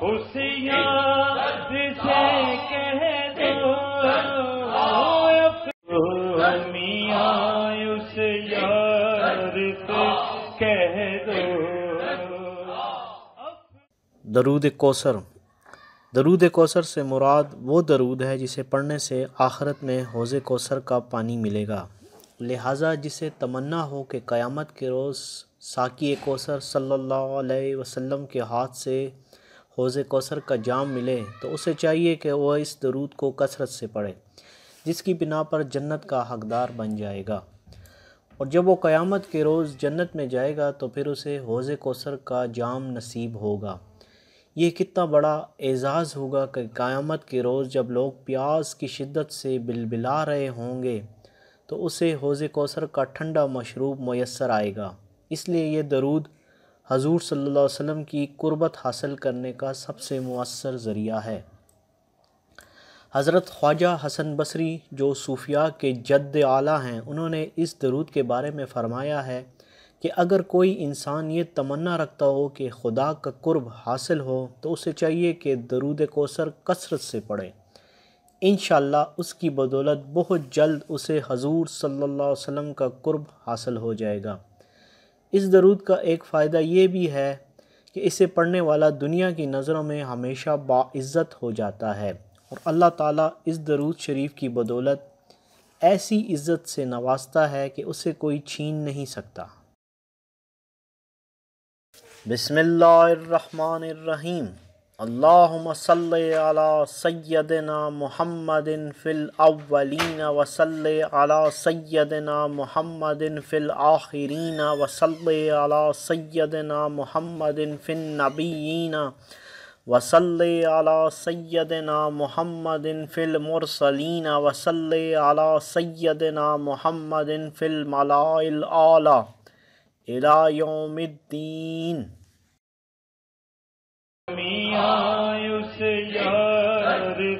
اس یاد سے کہہ دو میاں اس یار سے کہہ دو. درود کوثر. درود کوثر سے مراد وہ درود ہے جسے پڑھنے سے آخرت میں حوض کوثر کا پانی ملے گا. لہٰذا جسے تمنا ہو کہ قیامت کے روز ساقی کوثر صلی اللہ علیہ وسلم کے ہاتھ سے حوض کوثر کا جام ملے تو اسے چاہیے کہ وہ اس درود کو کثرت سے پڑھے، جس کی بنا پر جنت کا حقدار بن جائے گا، اور جب وہ قیامت کے روز جنت میں جائے گا تو پھر اسے حوض کوثر کا جام نصیب ہوگا. یہ کتنا بڑا اعزاز ہوگا کہ قیامت کے روز جب لوگ پیاس کی شدت سے بلبلا رہے ہوں گے تو اسے حوض کوثر کا ٹھنڈا مشروب میسر آئے گا. اس لیے یہ درود حضور صلی اللہ علیہ وسلم کی قربت حاصل کرنے کا سب سے مؤثر ذریعہ ہے. حضرت خواجہ حسن بصری جو صوفیاء کے جد اعلیٰ ہیں، انہوں نے اس درود کے بارے میں فرمایا ہے کہ اگر کوئی انسان یہ تمنا رکھتا ہو کہ خدا کا قرب حاصل ہو تو اسے چاہیے کہ درود کوثر کثرت سے پڑھے. انشاءاللہ اس کی بدولت بہت جلد اسے حضور صلی اللہ علیہ وسلم کا قرب حاصل ہو جائے گا. اس درود کا ایک فائدہ یہ بھی ہے کہ اسے پڑھنے والا دنیا کی نظروں میں ہمیشہ باعزت ہو جاتا ہے، اور اللہ تعالیٰ اس درود شریف کی بدولت ایسی عزت سے نوازتا ہے کہ اسے کوئی چھین نہیں سکتا. بسم اللہ الرحمن الرحیم. اللہم صلی علی سیدنا محمد فی الاولین وصلی علی سیدنا محمد فی الآخرین وصلی علی سیدنا محمد فی النبیین وصلی علی سیدنا محمد فی المرسلین وصلی علی سیدنا محمد فی الملاء الاعلی الی یوم الدین. میاں اس یار سے